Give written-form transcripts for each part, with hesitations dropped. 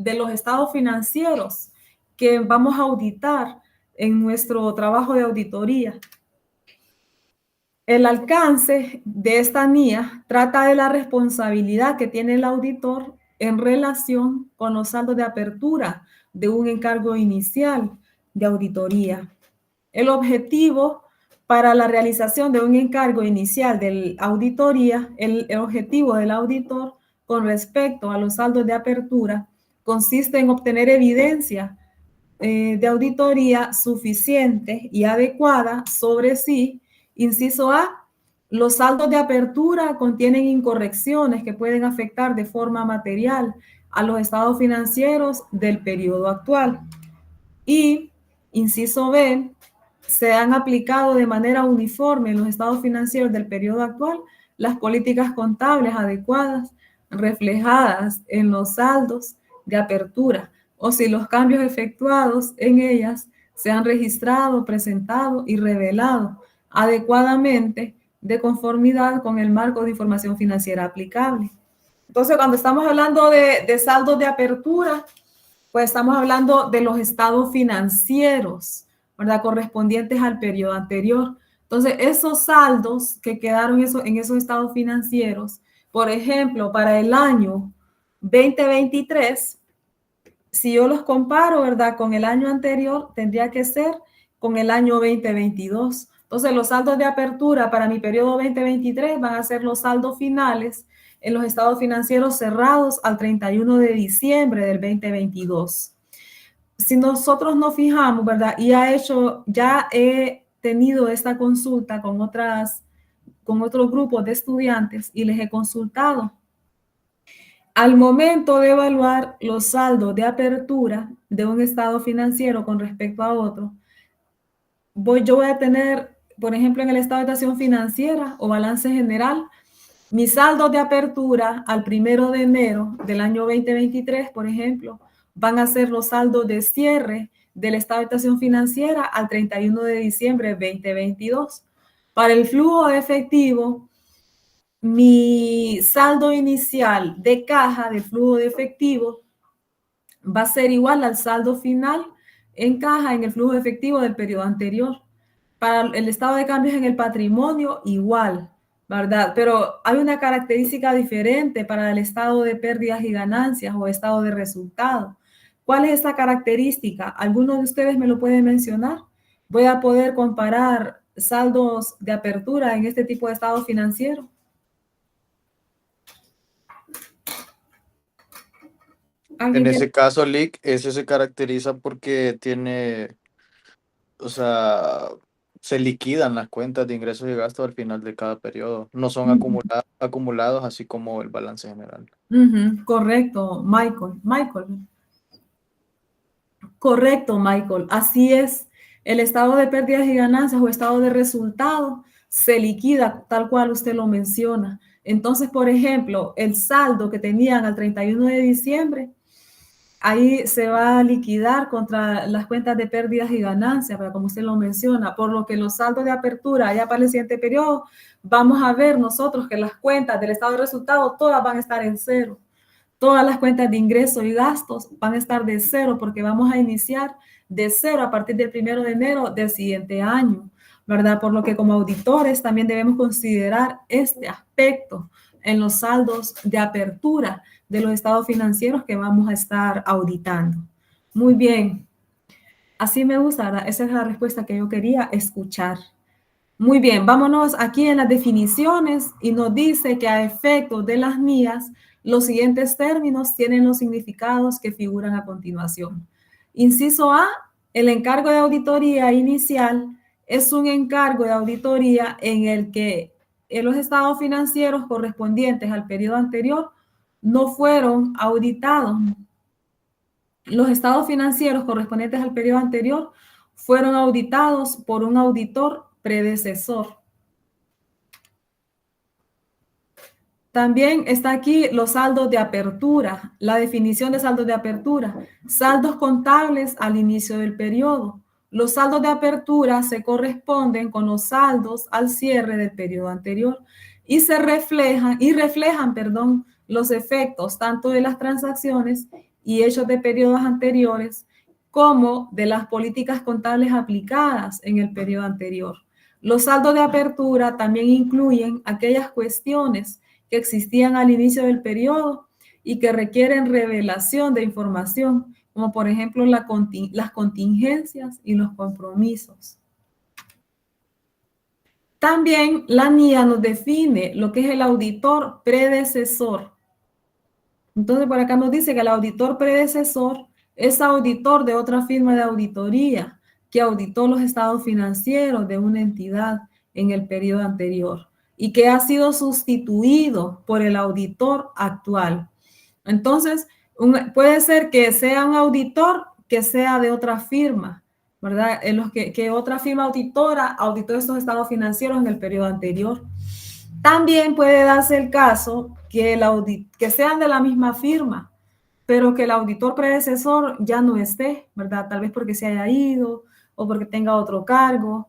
de los estados financieros que vamos a auditar en nuestro trabajo de auditoría. El alcance de esta NIA trata de la responsabilidad que tiene el auditor en relación con los saldos de apertura de un encargo inicial de auditoría. El objetivo para la realización de un encargo inicial de auditoría, el objetivo del auditor con respecto a los saldos de apertura consiste en obtener evidencia de auditoría suficiente y adecuada sobre si, inciso A, los saldos de apertura contienen incorrecciones que pueden afectar de forma material a los estados financieros del periodo actual. Y, inciso B, se han aplicado de manera uniforme en los estados financieros del periodo actual las políticas contables adecuadas reflejadas en los saldos de apertura, o si los cambios efectuados en ellas se han registrado, presentado y revelado adecuadamente de conformidad con el marco de información financiera aplicable. Entonces, cuando estamos hablando de saldos de apertura, pues estamos hablando de los estados financieros, ¿verdad? Correspondientes al periodo anterior. Entonces, esos saldos que quedaron en esos estados financieros, por ejemplo, para el año 2023, si yo los comparo, ¿verdad? Con el año anterior, tendría que ser con el año 2022. Entonces, los saldos de apertura para mi periodo 2023 van a ser los saldos finales en los estados financieros cerrados al 31 de diciembre del 2022. Si nosotros nos fijamos, ¿verdad? Y ya he tenido esta consulta con otros grupos de estudiantes y les he consultado. Al momento de evaluar los saldos de apertura de un estado financiero con respecto a otro, yo voy a tener, por ejemplo, en el estado de situación financiera o balance general, mis saldos de apertura al 1 de enero del año 2023, por ejemplo, van a ser los saldos de cierre del estado de situación financiera al 31 de diciembre de 2022. Para el flujo de efectivo, mi saldo inicial de caja de flujo de efectivo va a ser igual al saldo final en caja en el flujo de efectivo del periodo anterior. Para el estado de cambios en el patrimonio, igual, ¿verdad? Pero hay una característica diferente para el estado de pérdidas y ganancias o estado de resultado. ¿Cuál es esa característica? ¿Alguno de ustedes me lo puede mencionar? Voy a poder comparar saldos de apertura en este tipo de estado financiero. En ese caso, Lick, ese se caracteriza porque tiene, o sea, se liquidan las cuentas de ingresos y gastos al final de cada periodo. No son acumulados, así como el balance general. Correcto, Michael. Correcto, Michael. Así es. El estado de pérdidas y ganancias o estado de resultado se liquida tal cual usted lo menciona. Entonces, por ejemplo, el saldo que tenían al 31 de diciembre, ahí se va a liquidar contra las cuentas de pérdidas y ganancias, como usted lo menciona, por lo que los saldos de apertura ya para el siguiente periodo, vamos a ver nosotros que las cuentas del estado de resultado todas van a estar en cero. Todas las cuentas de ingresos y gastos van a estar de cero porque vamos a iniciar de cero a partir del 1 de enero del siguiente año, ¿verdad? Por lo que como auditores también debemos considerar este aspecto en los saldos de apertura de los estados financieros que vamos a estar auditando. Muy bien. Así me gusta, ¿verdad? Esa es la respuesta que yo quería escuchar. Muy bien, vámonos aquí en las definiciones y nos dice que a efectos de las NIAs, los siguientes términos tienen los significados que figuran a continuación. Inciso A, el encargo de auditoría inicial es un encargo de auditoría en el que los estados financieros correspondientes al periodo anterior no fueron auditados. Los estados financieros correspondientes al periodo anterior fueron auditados por un auditor predecesor. También está aquí los saldos de apertura, la definición de saldos de apertura, saldos contables al inicio del periodo. Los saldos de apertura se corresponden con los saldos al cierre del periodo anterior y reflejan los efectos tanto de las transacciones y hechos de periodos anteriores, como de las políticas contables aplicadas en el periodo anterior. Los saldos de apertura también incluyen aquellas cuestiones que existían al inicio del periodo y que requieren revelación de información, como por ejemplo las contingencias y los compromisos. También la NIA nos define lo que es el auditor predecesor. Entonces, por acá nos dice que el auditor predecesor es auditor de otra firma de auditoría que auditó los estados financieros de una entidad en el periodo anterior y que ha sido sustituido por el auditor actual. Entonces, puede ser que sea un auditor que sea de otra firma, ¿verdad? En los que otra firma auditora auditó estos estados financieros en el periodo anterior. También puede darse el caso que sean de la misma firma, pero que el auditor predecesor ya no esté, ¿verdad? Tal vez porque se haya ido o porque tenga otro cargo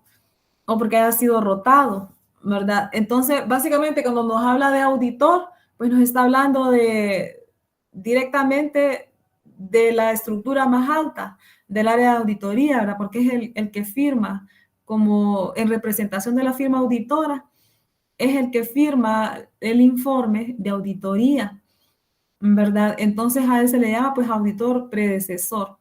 o porque haya sido rotado, ¿verdad? Entonces, básicamente, cuando nos habla de auditor, pues nos está hablando directamente de la estructura más alta del área de auditoría, ¿verdad? Porque es el que firma como en representación de la firma auditora, es el que firma el informe de auditoría, ¿verdad? Entonces a él se le llama pues auditor predecesor.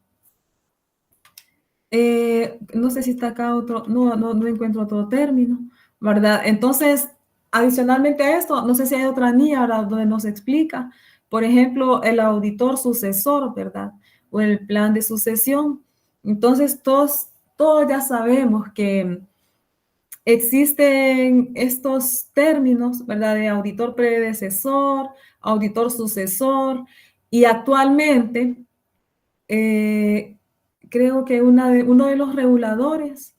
No sé si está acá otro, no encuentro otro término, ¿verdad? Entonces, adicionalmente a esto, no sé si hay otra NIA ahora donde nos explica, por ejemplo, el auditor sucesor, ¿verdad? O el plan de sucesión. Entonces, todos ya sabemos que existen estos términos, ¿verdad? De auditor predecesor, auditor sucesor, y actualmente creo que uno de los reguladores,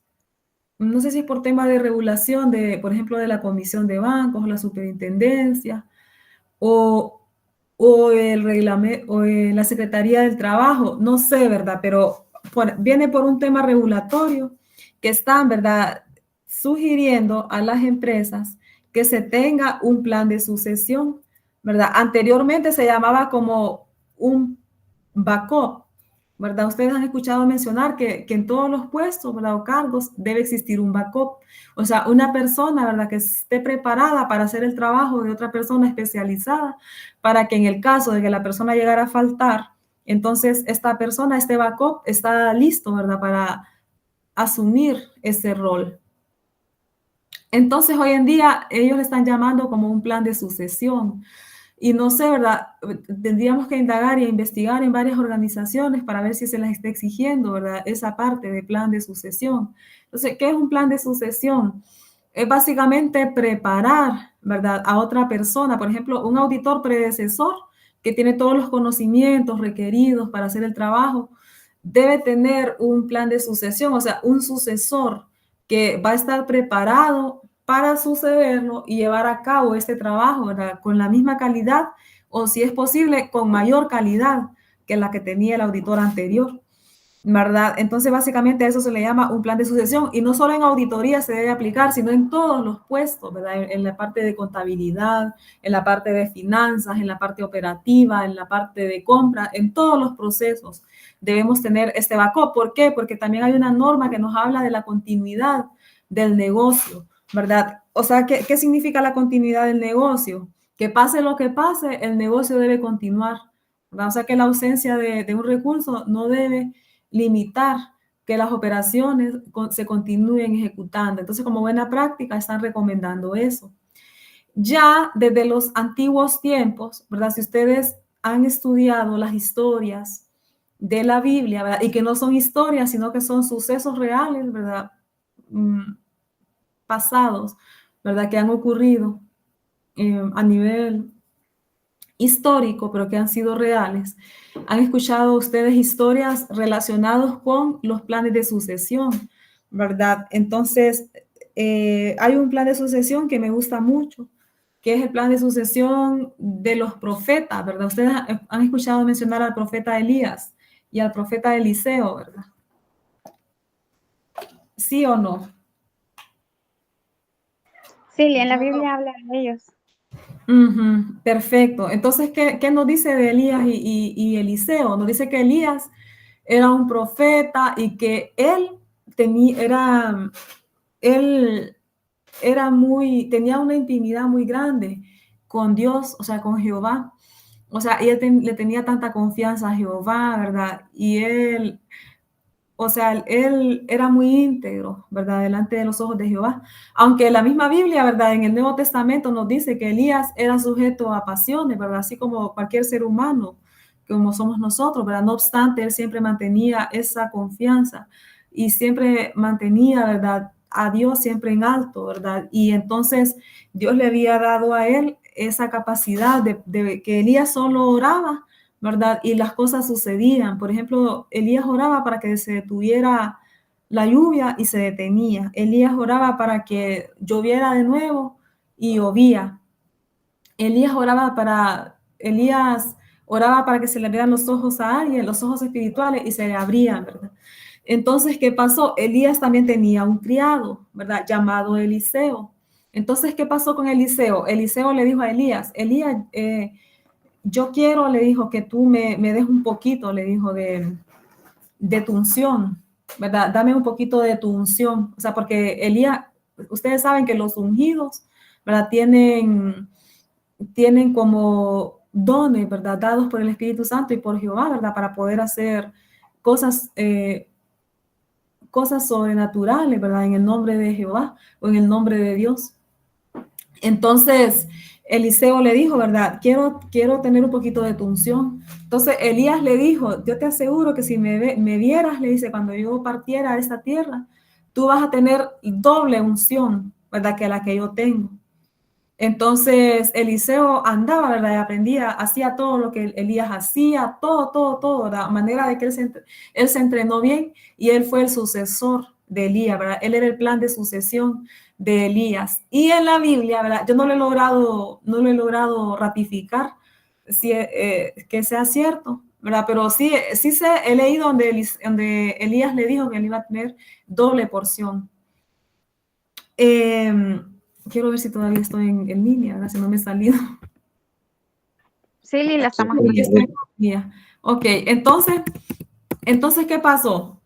no sé si es por tema de regulación, por ejemplo, de la Comisión de Bancos, la Superintendencia, o el reglamento, o la Secretaría del Trabajo, no sé, ¿verdad? Pero viene por un tema regulatorio que están, ¿verdad?, sugiriendo a las empresas que se tenga un plan de sucesión, ¿verdad? Anteriormente se llamaba como un backup, ¿verdad? Ustedes han escuchado mencionar que en todos los puestos, ¿verdad?, o cargos debe existir un backup. O sea, una persona, ¿verdad?, que esté preparada para hacer el trabajo de otra persona especializada, para que en el caso de que la persona llegara a faltar, entonces esta persona, este backup, está listo, ¿verdad?, para asumir ese rol. Entonces, hoy en día, ellos le están llamando como un plan de sucesión. Y no sé, ¿verdad? Tendríamos que indagar e investigar en varias organizaciones para ver si se les está exigiendo, ¿verdad?, esa parte de plan de sucesión. Entonces, ¿qué es un plan de sucesión? Es básicamente preparar, ¿verdad?, a otra persona, por ejemplo, un auditor predecesor que tiene todos los conocimientos requeridos para hacer el trabajo, debe tener un plan de sucesión, o sea, un sucesor que va a estar preparado para sucederlo y llevar a cabo este trabajo, ¿verdad?, con la misma calidad o, si es posible, con mayor calidad que la que tenía el auditor anterior, ¿verdad? Entonces, básicamente a eso se le llama un plan de sucesión, y no solo en auditoría se debe aplicar, sino en todos los puestos, ¿verdad? En la parte de contabilidad, en la parte de finanzas, en la parte operativa, en la parte de compra, en todos los procesos debemos tener este backup. ¿Por qué? Porque también hay una norma que nos habla de la continuidad del negocio, ¿verdad? O sea, ¿qué significa la continuidad del negocio? Que pase lo que pase, el negocio debe continuar, ¿verdad? O sea, que la ausencia de un recurso no debe limitar que las operaciones se continúen ejecutando. Entonces, como buena práctica, están recomendando eso. Ya desde los antiguos tiempos, ¿verdad? Si ustedes han estudiado las historias de la Biblia, ¿verdad?, y que no son historias, sino que son sucesos reales, ¿verdad?, pasados, ¿verdad?, que han ocurrido a nivel histórico, pero que han sido reales. ¿Han escuchado ustedes historias relacionadas con los planes de sucesión, verdad? Entonces, hay un plan de sucesión que me gusta mucho, que es el plan de sucesión de los profetas, ¿verdad? Ustedes han escuchado mencionar al profeta Elías y al profeta Eliseo, ¿verdad? ¿Sí o no? Sí, en la Biblia habla de ellos. Perfecto. Entonces, ¿qué nos dice de Elías y Eliseo? Nos dice que Elías era un profeta y que él tenía una intimidad muy grande con Dios, o sea, con Jehová. O sea, y él le tenía tanta confianza a Jehová, ¿verdad? Y él, o sea, él era muy íntegro, ¿verdad? Delante de los ojos de Jehová. Aunque la misma Biblia, ¿verdad? En el Nuevo Testamento nos dice que Elías era sujeto a pasiones, ¿verdad? Así como cualquier ser humano, como somos nosotros, ¿verdad? No obstante, él siempre mantenía esa confianza y siempre mantenía, ¿verdad? A Dios siempre en alto, ¿verdad? Y entonces Dios le había dado a él esa capacidad de que Elías solo oraba, ¿verdad? Y las cosas sucedían. Por ejemplo, Elías oraba para que se detuviera la lluvia y se detenía. Elías oraba para que lloviera de nuevo y llovía. Elías oraba para que se le abrieran los ojos a alguien, los ojos espirituales, y se le abrían, ¿verdad? Entonces, ¿qué pasó? Elías también tenía un criado, ¿verdad? Llamado Eliseo. Entonces, ¿qué pasó con Eliseo? Eliseo le dijo a Elías, yo quiero, le dijo, que tú me des un poquito, le dijo, de tu unción, ¿verdad? Dame un poquito de tu unción. O sea, porque Elías, ustedes saben que los ungidos, ¿verdad? Tienen como dones, ¿verdad? Dados por el Espíritu Santo y por Jehová, ¿verdad? Para poder hacer cosas, cosas sobrenaturales, ¿verdad? En el nombre de Jehová o en el nombre de Dios. Entonces, Eliseo le dijo, ¿verdad? Quiero tener un poquito de tu unción. Entonces, Elías le dijo, yo te aseguro que si me vieras, le dice, cuando yo partiera a esta tierra, tú vas a tener doble unción, ¿verdad? Que la que yo tengo. Entonces, Eliseo andaba, ¿verdad? Y aprendía, hacía todo lo que Elías hacía, todo, la manera de que él se entrenó bien y él fue el sucesor de Elías, ¿verdad? Él era el plan de sucesión de Elías. Y en la Biblia, ¿verdad? Yo no lo he logrado ratificar que sea cierto, ¿verdad? Pero sí he leído donde Elías le dijo que él iba a tener doble porción. Quiero ver si todavía estoy en línea, ¿verdad? Si no me he salido. Sí, Lila, estamos Aquí estoy en línea. Ok, entonces, ¿qué pasó?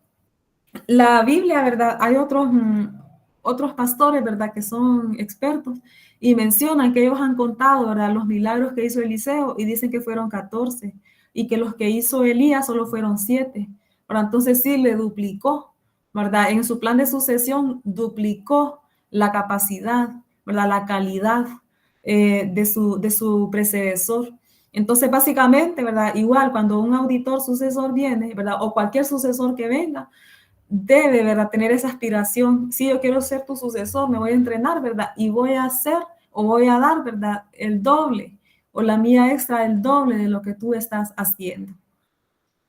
La Biblia, ¿verdad? Hay otros pastores, ¿verdad? Que son expertos y mencionan que ellos han contado, ¿verdad? Los milagros que hizo Eliseo y dicen que fueron 14 y que los que hizo Elías solo fueron 7. Pero entonces sí le duplicó, ¿verdad? En su plan de sucesión duplicó la capacidad, ¿verdad? La calidad de su predecesor. Entonces, básicamente, ¿verdad? Igual cuando un auditor sucesor viene, ¿verdad? O cualquier sucesor que venga, debe, ¿verdad? Tener esa aspiración. Si yo quiero ser tu sucesor, me voy a entrenar, ¿verdad? Y voy a hacer o voy a dar, ¿verdad? El doble o la mía extra, el doble de lo que tú estás haciendo,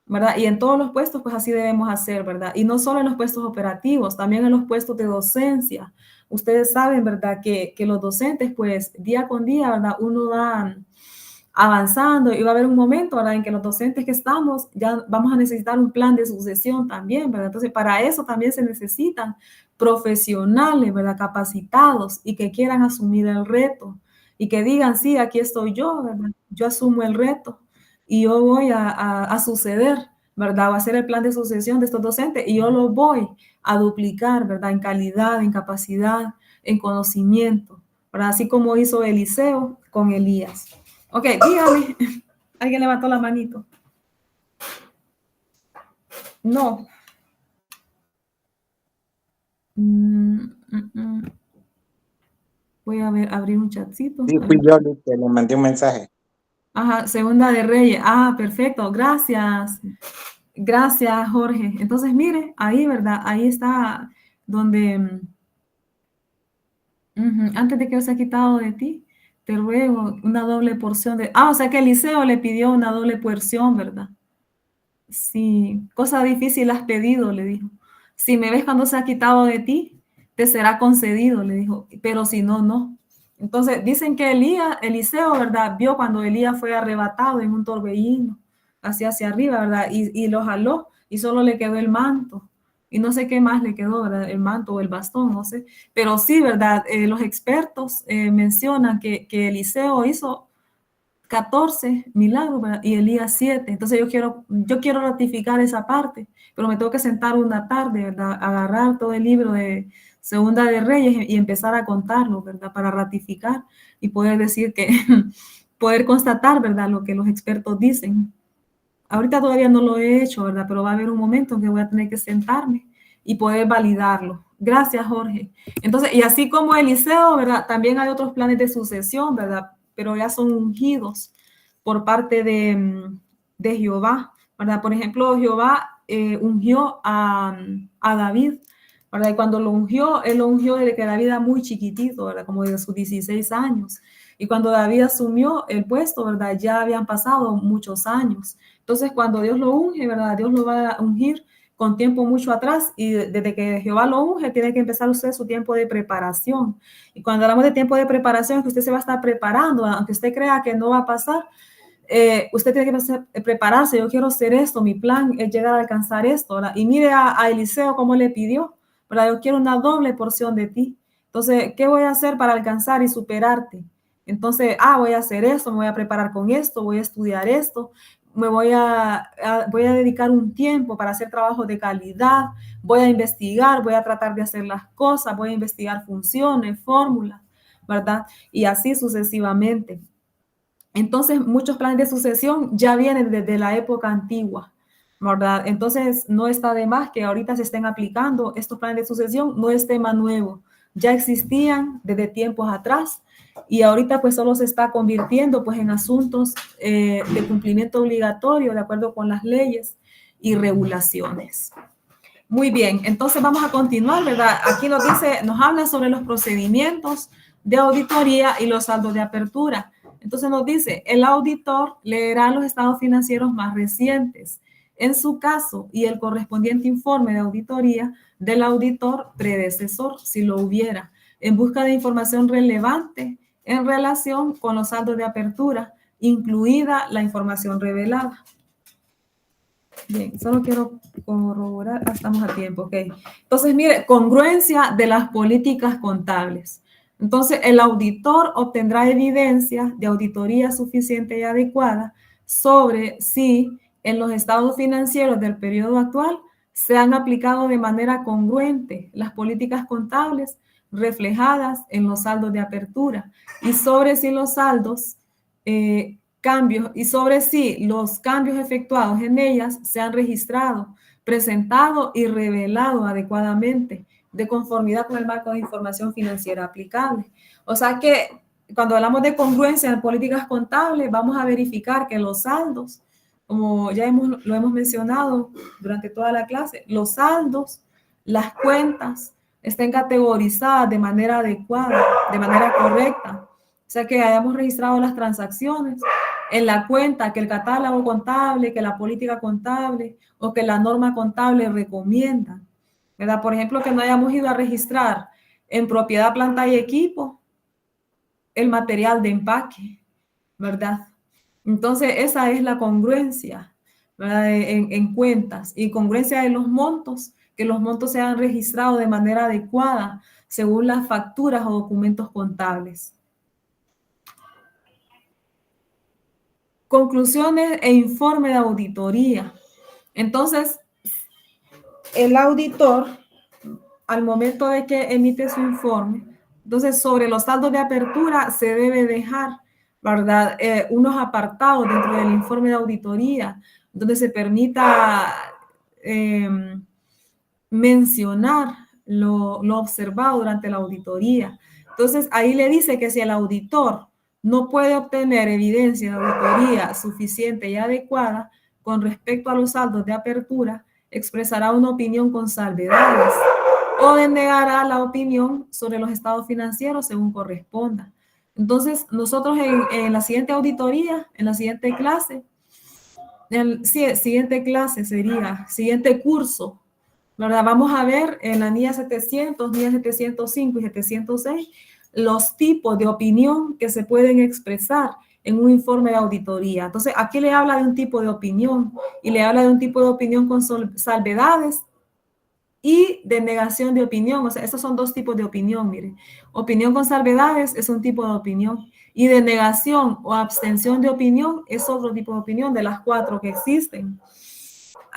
¿verdad? Y en todos los puestos, pues así debemos hacer, ¿verdad? Y no solo en los puestos operativos, también en los puestos de docencia. Ustedes saben, ¿verdad? Que los docentes, pues día con día, ¿verdad? Uno va avanzando y va a haber un momento, ¿verdad? En que los docentes que estamos ya vamos a necesitar un plan de sucesión también, ¿verdad? Entonces, para eso también se necesitan profesionales, ¿verdad? Capacitados y que quieran asumir el reto y que digan, sí, aquí estoy yo, ¿verdad? Yo asumo el reto y yo voy a suceder, ¿verdad? Va a ser el plan de sucesión de estos docentes y yo lo voy a duplicar, ¿verdad? En calidad, en capacidad, en conocimiento, ¿verdad? Así como hizo Eliseo con Elías. Ok, dígame. Alguien levantó la manito. No. Voy a ver, abrir un chatcito. Sí, fui yo, que le mandé un mensaje. Ajá, Segunda de Reyes. Ah, perfecto. Gracias. Gracias, Jorge. Entonces, mire, ahí, ¿verdad? Ahí está donde, antes de que os haya quitado de ti, te ruego una doble porción de... Ah, o sea que Eliseo le pidió una doble porción, ¿verdad? Sí, cosa difícil has pedido, le dijo. Si me ves cuando se ha quitado de ti, te será concedido, le dijo. Pero si no, no. Entonces, dicen que Eliseo, ¿verdad? Vio cuando Elías fue arrebatado en un torbellino hacia arriba, ¿verdad? Y lo jaló y solo le quedó el manto, y no sé qué más le quedó, ¿verdad? El manto o el bastón, no sé. Pero sí, ¿verdad? Los expertos mencionan que Eliseo hizo 14 milagros, ¿verdad? Y Elías 7. Entonces yo quiero ratificar esa parte, pero me tengo que sentar una tarde, ¿verdad? Agarrar todo el libro de Segunda de Reyes y empezar a contarlo, ¿verdad? Para ratificar y poder decir que, poder constatar, ¿verdad? Lo que los expertos dicen. Ahorita todavía no lo he hecho, ¿verdad? Pero va a haber un momento en que voy a tener que sentarme y poder validarlo. Gracias, Jorge. Entonces, y así como Eliseo, ¿verdad? También hay otros planes de sucesión, ¿verdad? Pero ya son ungidos por parte de Jehová, ¿verdad? Por ejemplo, Jehová ungió a David, ¿verdad? Y cuando lo ungió, él lo ungió desde que David era muy chiquitito, ¿verdad? Como de sus 16 años. Y cuando David asumió el puesto, ¿verdad? Ya habían pasado muchos años. Entonces, cuando Dios lo unge, ¿verdad? Dios lo va a ungir con tiempo mucho atrás y desde que Jehová lo unge, tiene que empezar usted su tiempo de preparación. Y cuando hablamos de tiempo de preparación, que usted se va a estar preparando, aunque usted crea que no va a pasar, usted tiene que prepararse. Yo quiero hacer esto, mi plan es llegar a alcanzar esto, ¿verdad? Y mire a Eliseo cómo le pidió, ¿verdad? Yo quiero una doble porción de ti. Entonces, ¿qué voy a hacer para alcanzar y superarte? Entonces, voy a hacer esto, me voy a preparar con esto, voy a estudiar esto, voy a dedicar un tiempo para hacer trabajo de calidad, voy a investigar, voy a tratar de hacer las cosas, voy a investigar funciones, fórmulas, ¿verdad? Y así sucesivamente. Entonces, muchos planes de sucesión ya vienen desde la época antigua, ¿verdad? Entonces, no está de más que ahorita se estén aplicando estos planes de sucesión, no es tema nuevo, ya existían desde tiempos atrás y ahorita pues solo se está convirtiendo pues en asuntos de cumplimiento obligatorio de acuerdo con las leyes y regulaciones. Muy bien, entonces vamos a continuar, ¿verdad? Aquí nos dice, nos habla sobre los procedimientos de auditoría y los saldos de apertura. Entonces nos dice, el auditor leerá los estados financieros más recientes, en su caso, y el correspondiente informe de auditoría del auditor predecesor, si lo hubiera, en busca de información relevante en relación con los saldos de apertura, incluida la información revelada. Bien, solo quiero corroborar, estamos a tiempo, ok. Entonces, mire, congruencia de las políticas contables. Entonces, el auditor obtendrá evidencia de auditoría suficiente y adecuada sobre si en los estados financieros del periodo actual se han aplicado de manera congruente las políticas contables reflejadas en los saldos de apertura y sobre si los saldos cambios y sobre si los cambios efectuados en ellas se han registrado, presentado y revelado adecuadamente de conformidad con el marco de información financiera aplicable. O sea que cuando hablamos de congruencia en políticas contables, vamos a verificar que los saldos, como ya lo hemos mencionado durante toda la clase, los saldos, las cuentas, estén categorizadas de manera adecuada, de manera correcta. O sea, que hayamos registrado las transacciones en la cuenta que el catálogo contable, que la política contable o que la norma contable recomienda, ¿verdad? Por ejemplo, que no hayamos ido a registrar en propiedad, planta y equipo el material de empaque, ¿verdad? Entonces, esa es la congruencia, ¿verdad? En cuentas y congruencia de los montos, que los montos sean registrados de manera adecuada según las facturas o documentos contables. Conclusiones e informe de auditoría. Entonces, el auditor, al momento de que emite su informe, entonces sobre los saldos de apertura se debe dejar, ¿verdad? Unos apartados dentro del informe de auditoría, donde se permita mencionar lo observado durante la auditoría. Entonces, ahí le dice que si el auditor no puede obtener evidencia de auditoría suficiente y adecuada con respecto a los saldos de apertura, expresará una opinión con salvedades o denegará la opinión sobre los estados financieros según corresponda. Entonces, nosotros en la siguiente auditoría, en la siguiente clase, siguiente curso, ¿verdad? Vamos a ver en la NIA 700, NIA 705 y 706 los tipos de opinión que se pueden expresar en un informe de auditoría. Entonces, aquí le habla de un tipo de opinión y le habla de un tipo de opinión con salvedades y de negación de opinión. O sea, estos son dos tipos de opinión, miren. Opinión con salvedades es un tipo de opinión y de negación o abstención de opinión es otro tipo de opinión de las 4 que existen.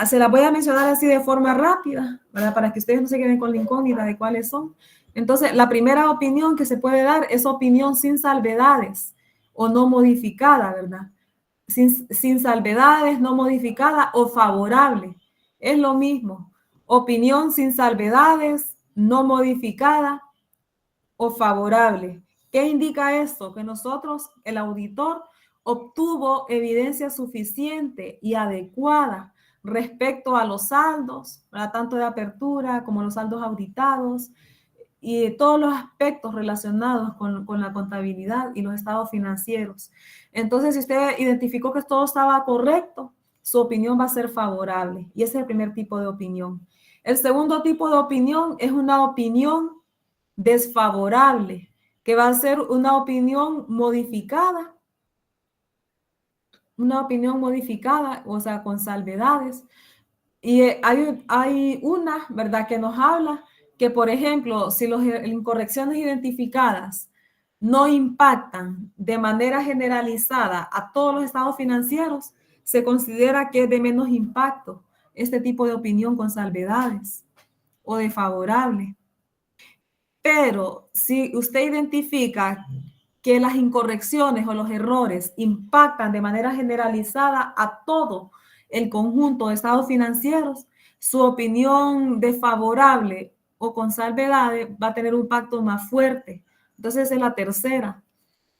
Se las voy a mencionar así de forma rápida, ¿verdad? Para que ustedes no se queden con la incógnita de cuáles son. Entonces, la primera opinión que se puede dar es opinión sin salvedades o no modificada, ¿verdad? Sin salvedades, no modificada o favorable. Es lo mismo. Opinión sin salvedades, no modificada o favorable. ¿Qué indica esto? Que nosotros, el auditor, obtuvo evidencia suficiente y adecuada respecto a los saldos, ¿verdad? Tanto de apertura como los saldos auditados y todos los aspectos relacionados con la contabilidad y los estados financieros. Entonces, si usted identificó que todo estaba correcto, su opinión va a ser favorable y ese es el primer tipo de opinión. El segundo tipo de opinión es una opinión desfavorable, que va a ser una opinión modificada, o sea, con salvedades. Y hay una, ¿verdad?, que nos habla que, por ejemplo, si las incorrecciones identificadas no impactan de manera generalizada a todos los estados financieros, se considera que es de menos impacto este tipo de opinión con salvedades o de favorable. Pero si usted identifica que las incorrecciones o los errores impactan de manera generalizada a todo el conjunto de estados financieros, su opinión desfavorable o con salvedades va a tener un impacto más fuerte. Entonces, esa es la tercera,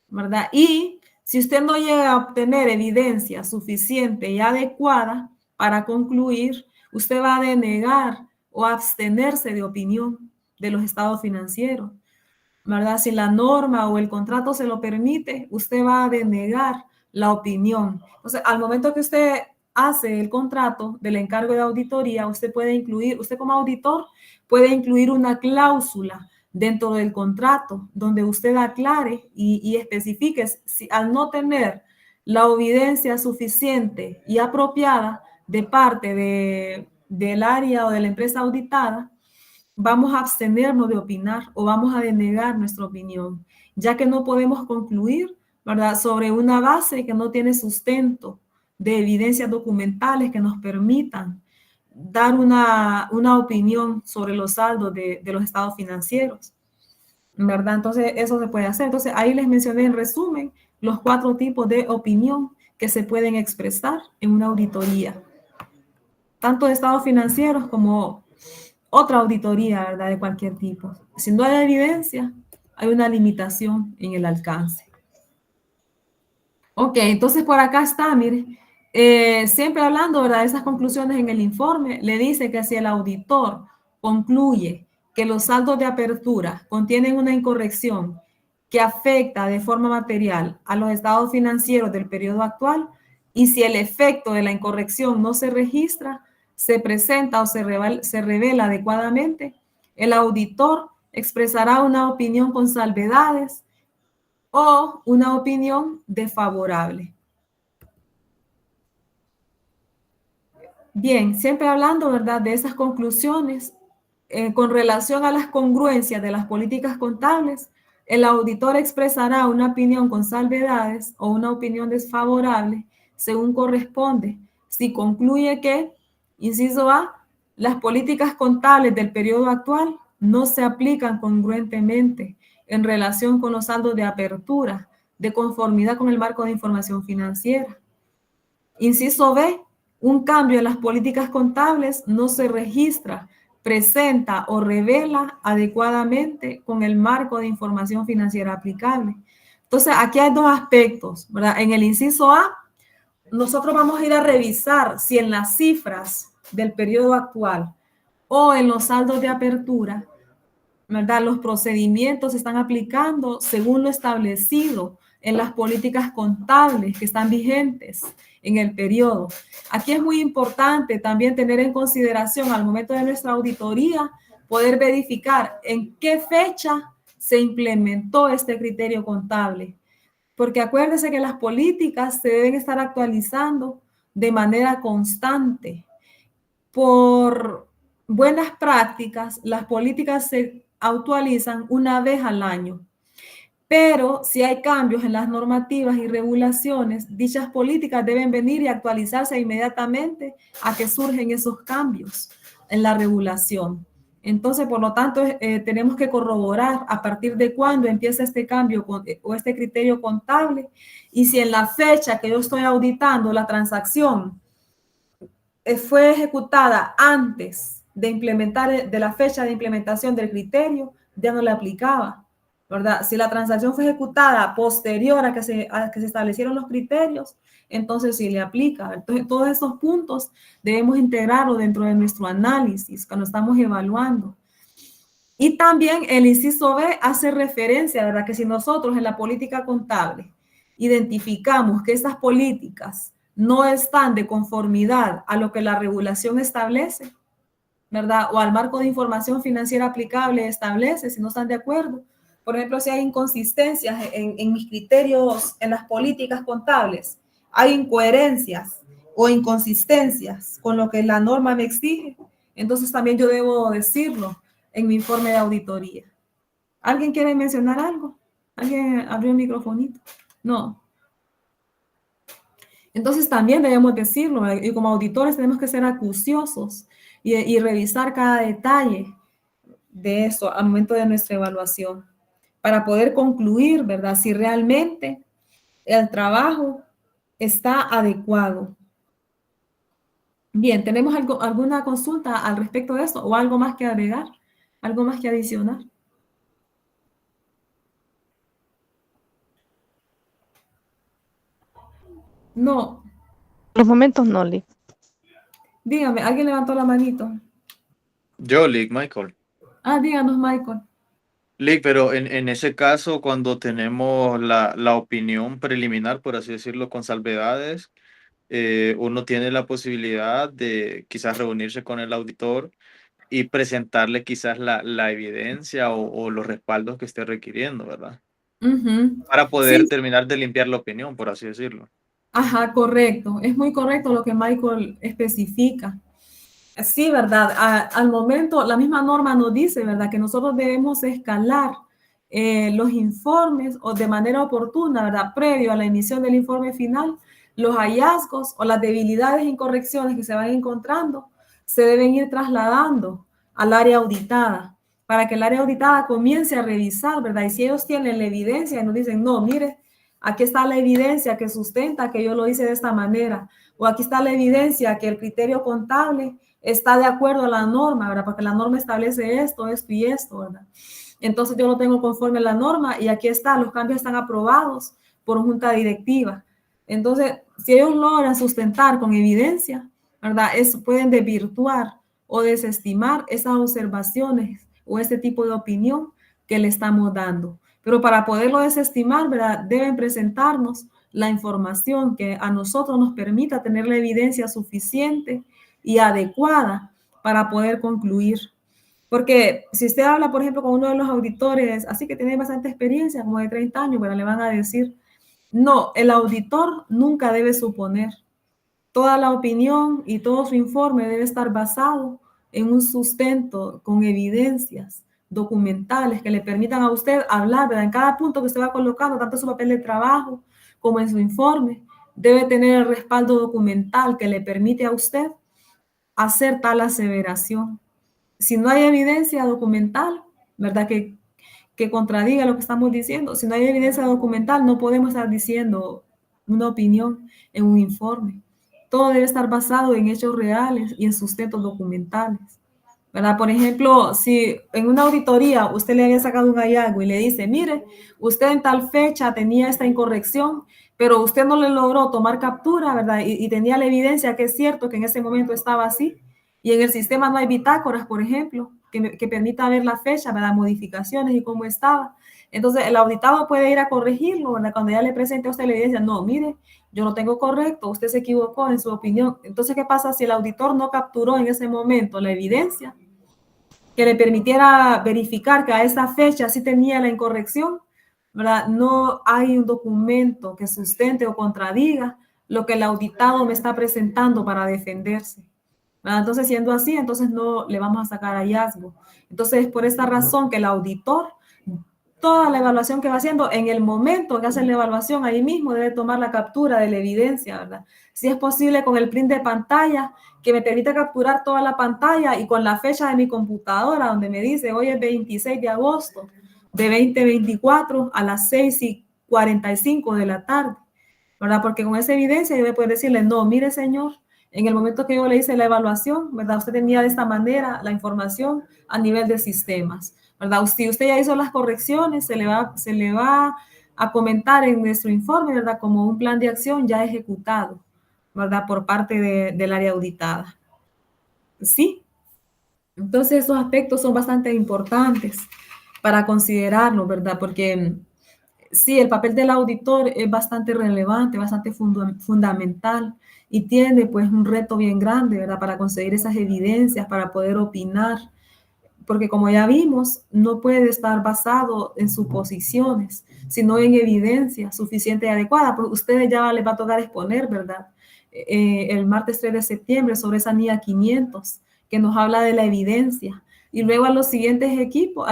¿verdad? Y si usted no llega a obtener evidencia suficiente y adecuada para concluir, usted va a denegar o abstenerse de opinión de los estados financieros, ¿verdad? Si la norma o el contrato se lo permite, usted va a denegar la opinión. Entonces, al momento que usted hace el contrato del encargo de auditoría, usted como auditor puede incluir una cláusula dentro del contrato donde usted aclare y especifique si al no tener la evidencia suficiente y apropiada de parte del área o de la empresa auditada, vamos a abstenernos de opinar o vamos a denegar nuestra opinión, ya que no podemos concluir, ¿verdad?, sobre una base que no tiene sustento de evidencias documentales que nos permitan dar una opinión sobre los saldos de los estados financieros, ¿verdad? Entonces, eso se puede hacer. Entonces, ahí les mencioné en resumen los 4 tipos de opinión que se pueden expresar en una auditoría, tanto de estados financieros como otra auditoría, ¿verdad?, de cualquier tipo. Si no hay evidencia, hay una limitación en el alcance. Ok, entonces por acá está, mire, siempre hablando, ¿verdad?, de esas conclusiones en el informe, le dice que si el auditor concluye que los saldos de apertura contienen una incorrección que afecta de forma material a los estados financieros del periodo actual y si el efecto de la incorrección no se registra, se presenta o se revela adecuadamente, el auditor expresará una opinión con salvedades o una opinión desfavorable. Bien, siempre hablando, ¿verdad?, de esas conclusiones, con relación a las congruencias de las políticas contables, el auditor expresará una opinión con salvedades o una opinión desfavorable según corresponde, si concluye que, inciso A, las políticas contables del periodo actual no se aplican congruentemente en relación con los saldos de apertura, de conformidad con el marco de información financiera. Inciso B, un cambio en las políticas contables no se registra, presenta o revela adecuadamente con el marco de información financiera aplicable. Entonces, aquí hay 2 aspectos, ¿verdad? En el inciso A, nosotros vamos a ir a revisar si en las cifras del periodo actual o en los saldos de apertura, ¿verdad?, los procedimientos se están aplicando según lo establecido en las políticas contables que están vigentes en el periodo. Aquí es muy importante también tener en consideración al momento de nuestra auditoría, poder verificar en qué fecha se implementó este criterio contable. Porque acuérdense que las políticas se deben estar actualizando de manera constante por buenas prácticas, las políticas se actualizan una vez al año. Pero si hay cambios en las normativas y regulaciones, dichas políticas deben venir y actualizarse inmediatamente a que surgen esos cambios en la regulación. Entonces, por lo tanto, tenemos que corroborar a partir de cuándo empieza este cambio o este criterio contable, y si en la fecha que yo estoy auditando la transacción fue ejecutada antes de implementar, de la fecha de implementación del criterio, ya no le aplicaba, ¿verdad? Si la transacción fue ejecutada posterior a que se establecieron los criterios, entonces sí le aplica. Entonces, todos estos puntos debemos integrarlos dentro de nuestro análisis cuando estamos evaluando. Y también el inciso B hace referencia, ¿verdad? Que si nosotros en la política contable identificamos que estas políticas no están de conformidad a lo que la regulación establece, ¿verdad? O al marco de información financiera aplicable establece, si no están de acuerdo. Por ejemplo, si hay inconsistencias en mis criterios, en las políticas contables, hay incoherencias o inconsistencias con lo que la norma me exige, entonces también yo debo decirlo en mi informe de auditoría. ¿Alguien quiere mencionar algo? ¿Alguien abrió el microfonito? No. Entonces también debemos decirlo, y como auditores tenemos que ser acuciosos y revisar cada detalle de eso al momento de nuestra evaluación para poder concluir, ¿verdad? Si realmente el trabajo está adecuado. Bien, ¿tenemos alguna consulta al respecto de esto o algo más que agregar? ¿Algo más que adicionar? No. Los momentos no, Lick. Dígame, ¿alguien levantó la manito? Yo, Lick, Michael. Díganos, Michael. Lick, pero en ese caso, cuando tenemos la opinión preliminar, por así decirlo, con salvedades, uno tiene la posibilidad de quizás reunirse con el auditor y presentarle quizás la evidencia o los respaldos que esté requiriendo, ¿verdad? Para poder terminar de limpiar la opinión, por así decirlo. Ajá, correcto. Es muy correcto lo que Michael especifica. Sí, ¿verdad? Al momento, la misma norma nos dice, ¿verdad? Que nosotros debemos escalar los informes o de manera oportuna, ¿verdad? Previo a la emisión del informe final, los hallazgos o las debilidades e incorrecciones que se van encontrando se deben ir trasladando al área auditada para que el área auditada comience a revisar, ¿verdad? Y si ellos tienen la evidencia y nos dicen, no, mire, aquí está la evidencia que sustenta que yo lo hice de esta manera, o aquí está la evidencia que el criterio contable está de acuerdo a la norma, ¿verdad? Porque la norma establece esto, esto y esto, ¿verdad? Entonces yo lo tengo conforme a la norma y aquí está, los cambios están aprobados por junta directiva. Entonces, si ellos logran sustentar con evidencia, ¿verdad? Pueden desvirtuar o desestimar esas observaciones o este tipo de opinión que le estamos dando. Pero para poderlo desestimar, ¿verdad? Deben presentarnos la información que a nosotros nos permita tener la evidencia suficiente y adecuada para poder concluir. Porque si usted habla, por ejemplo, con uno de los auditores, así que tiene bastante experiencia, como de 30 años, bueno, le van a decir, no, el auditor nunca debe suponer. Toda la opinión y todo su informe debe estar basado en un sustento con evidencias documentales que le permitan a usted hablar, ¿verdad? En cada punto que usted va colocando, tanto en su papel de trabajo como en su informe, debe tener el respaldo documental que le permite a usted hacer tal aseveración. Si no hay evidencia documental, ¿verdad? Que contradiga lo que estamos diciendo. Si no hay evidencia documental, no podemos estar diciendo una opinión en un informe. Todo debe estar basado en hechos reales y en sustentos documentales, ¿verdad? Por ejemplo, si en una auditoría usted le había sacado un hallazgo y le dice, mire, usted en tal fecha tenía esta incorrección, pero usted no le logró tomar captura, ¿verdad? Y tenía la evidencia que es cierto que en ese momento estaba así, y en el sistema no hay bitácoras, por ejemplo, que permita ver la fecha, ¿verdad? Modificaciones y cómo estaba. Entonces, el auditado puede ir a corregirlo, ¿verdad? Cuando ya le presente a usted la evidencia, no, mire, yo lo tengo correcto, usted se equivocó en su opinión. Entonces, ¿qué pasa si el auditor no capturó en ese momento la evidencia que le permitiera verificar que a esa fecha sí tenía la incorrección, ¿verdad? No hay un documento que sustente o contradiga lo que el auditado me está presentando para defenderse. ¿verdad? Entonces, siendo así, entonces no le vamos a sacar hallazgo. Entonces, por esta razón que el auditor, toda la evaluación que va haciendo, en el momento que hace la evaluación, ahí mismo debe tomar la captura de la evidencia, ¿verdad? Si es posible con el print de pantalla, que me permita capturar toda la pantalla y con la fecha de mi computadora, donde me dice hoy es 26 de agosto de 2024 a las 6:45 de la tarde, ¿verdad? Porque con esa evidencia yo voy a poder decirle, no, mire señor, en el momento que yo le hice la evaluación, ¿verdad? Usted tenía de esta manera la información a nivel de sistemas, ¿verdad? Si usted ya hizo las correcciones, se le va a comentar en nuestro informe, ¿verdad? Como un plan de acción ya ejecutado, ¿verdad? Por parte del área auditada. ¿Sí? Entonces, esos aspectos son bastante importantes para considerarlo, ¿verdad? Porque sí, el papel del auditor es bastante relevante, bastante fundamental y tiene pues un reto bien grande, ¿verdad? Para conseguir esas evidencias, para poder opinar, porque como ya vimos, no puede estar basado en suposiciones, sino en evidencia suficiente y adecuada. Pues ustedes ya les va a tocar exponer, ¿verdad? El martes 3 de septiembre sobre esa NIA 500, que nos habla de la evidencia. Y luego al siguiente equipo,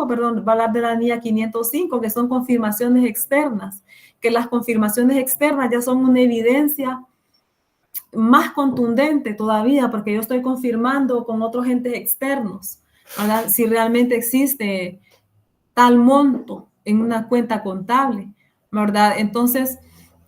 perdón, va a hablar de la NIA 505, que son confirmaciones externas, que las confirmaciones externas ya son una evidencia más contundente todavía, porque yo estoy confirmando con otros entes externos, ¿verdad? Si realmente existe tal monto en una cuenta contable, ¿verdad? Entonces,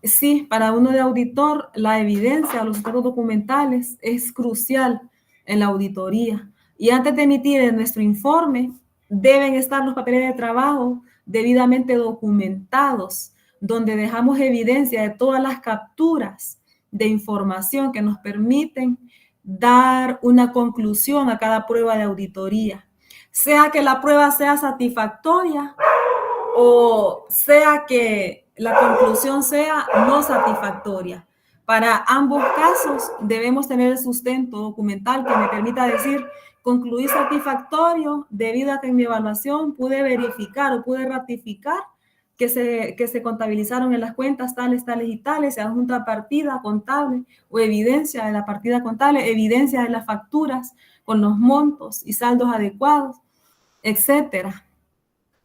sí, para uno de auditor, la evidencia, los datos documentales es crucial en la auditoría. Y antes de emitir nuestro informe, deben estar los papeles de trabajo debidamente documentados, donde dejamos evidencia de todas las capturas de información que nos permiten dar una conclusión a cada prueba de auditoría, sea que la prueba sea satisfactoria o sea que la conclusión sea no satisfactoria. Para ambos casos debemos tener el sustento documental que me permita decir, concluí satisfactorio debido a que en mi evaluación pude verificar o pude ratificar que se contabilizaron en las cuentas tales, tales y tales, se adjunta partida contable o evidencia de la partida contable, evidencia de las facturas con los montos y saldos adecuados, etcétera,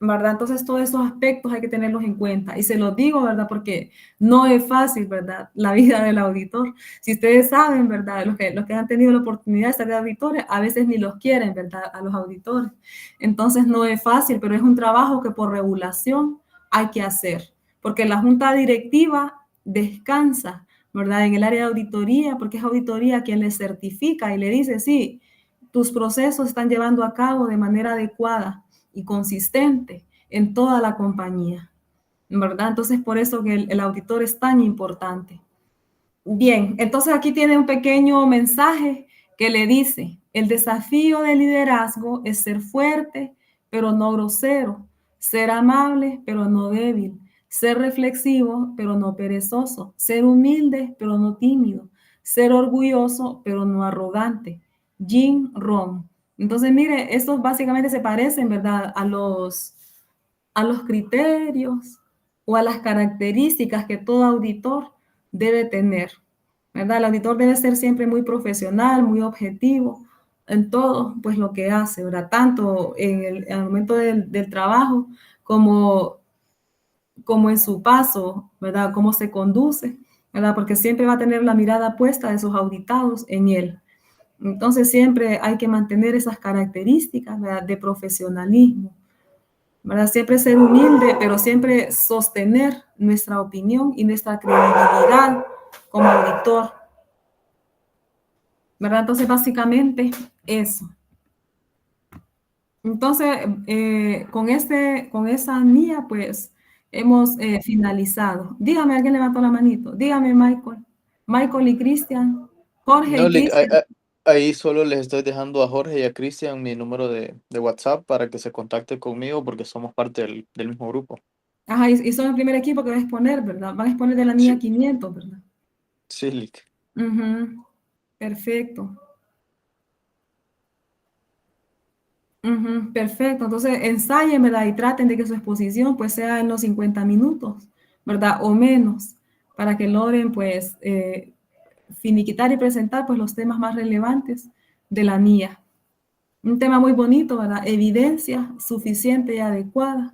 ¿verdad? Entonces, todos esos aspectos hay que tenerlos en cuenta. Y se los digo, ¿verdad? Porque no es fácil, ¿verdad? La vida del auditor. Si ustedes saben, ¿verdad? Los que han tenido la oportunidad de ser auditores, a veces ni los quieren, ¿verdad? A los auditores. Entonces, no es fácil, pero es un trabajo que por regulación hay que hacer. Porque la junta directiva descansa, ¿verdad? En el área de auditoría, porque es auditoría quien le certifica y le dice, sí, tus procesos están llevando a cabo de manera adecuada y consistente en toda la compañía, ¿verdad? Entonces, por eso que el auditor es tan importante. Bien, entonces aquí tiene un pequeño mensaje que le dice, el desafío del liderazgo es ser fuerte, pero no grosero, ser amable, pero no débil, ser reflexivo, pero no perezoso, ser humilde, pero no tímido, ser orgulloso, pero no arrogante. Jim Rohn. Entonces, mire, estos básicamente se parecen, ¿verdad? A los criterios o a las características que todo auditor debe tener, ¿verdad? El auditor debe ser siempre muy profesional, muy objetivo en todo, pues lo que hace, ¿verdad? Tanto en el momento del trabajo como en su paso, ¿verdad? Cómo se conduce, ¿verdad? Porque siempre va a tener la mirada puesta de sus auditados en él. Entonces siempre hay que mantener esas características, ¿verdad? De profesionalismo, ¿verdad? Siempre ser humilde, pero siempre sostener nuestra opinión y nuestra credibilidad como auditor, ¿verdad? Entonces básicamente eso. Entonces con esa NIA pues hemos finalizado. Dígame, alguien levantó la manito. Dígame, Michael y Cristian. Jorge No, y Cristian. ahí solo les estoy dejando a Jorge y a Cristian mi número de WhatsApp para que se contacten conmigo porque somos parte del mismo grupo. Ajá, y son el primer equipo que va a exponer, ¿verdad? Van a exponer de la NIA 500, ¿verdad? Sí, Lick. Perfecto. Perfecto. Entonces, ensayen, ¿verdad? Y traten de que su exposición, pues, sea en los 50 minutos, ¿verdad? O menos, para que logren, pues, finiquitar y presentar pues los temas más relevantes de la NIA. Un tema muy bonito, ¿verdad? Evidencia suficiente y adecuada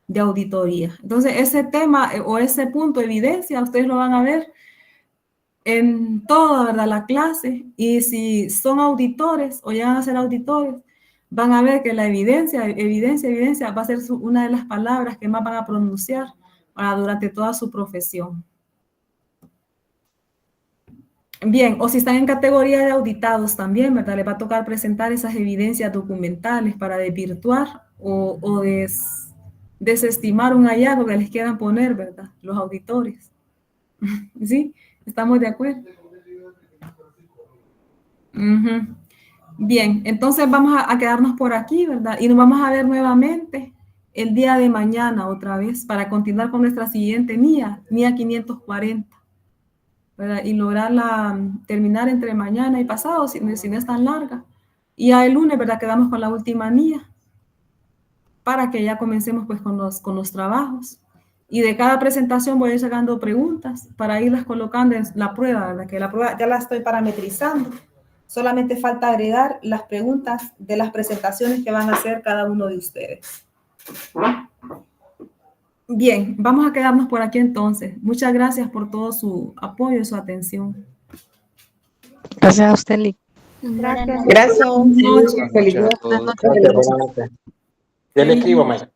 de auditoría. Entonces, ese tema o ese punto, evidencia, ustedes lo van a ver en toda, ¿verdad?, la clase. Y si son auditores o llegan a ser auditores, van a ver que la evidencia va a ser una de las palabras que más van a pronunciar durante toda su profesión. Bien, o si están en categoría de auditados también, ¿verdad? Les va a tocar presentar esas evidencias documentales para desvirtuar o desestimar un hallazgo que les quieran poner, ¿verdad? Los auditores. ¿Sí? ¿Estamos de acuerdo? Bien, entonces vamos a quedarnos por aquí, ¿verdad? Y nos vamos a ver nuevamente el día de mañana otra vez para continuar con nuestra siguiente NIA 540. ¿Verdad? Y lograrla terminar entre mañana y pasado, si no es tan larga. Y ya el lunes, ¿verdad?, quedamos con la última NIA para que ya comencemos pues con los trabajos. Y de cada presentación voy a ir sacando preguntas para irlas colocando en la prueba, ¿verdad? Que la prueba ya la estoy parametrizando. Solamente falta agregar las preguntas de las presentaciones que van a hacer cada uno de ustedes. Bien, vamos a quedarnos por aquí entonces. Muchas gracias por todo su apoyo y su atención. Gracias a usted, Lick. Gracias. Gracias. Buenas noches. Felicidades. Ya le escribo, maestra.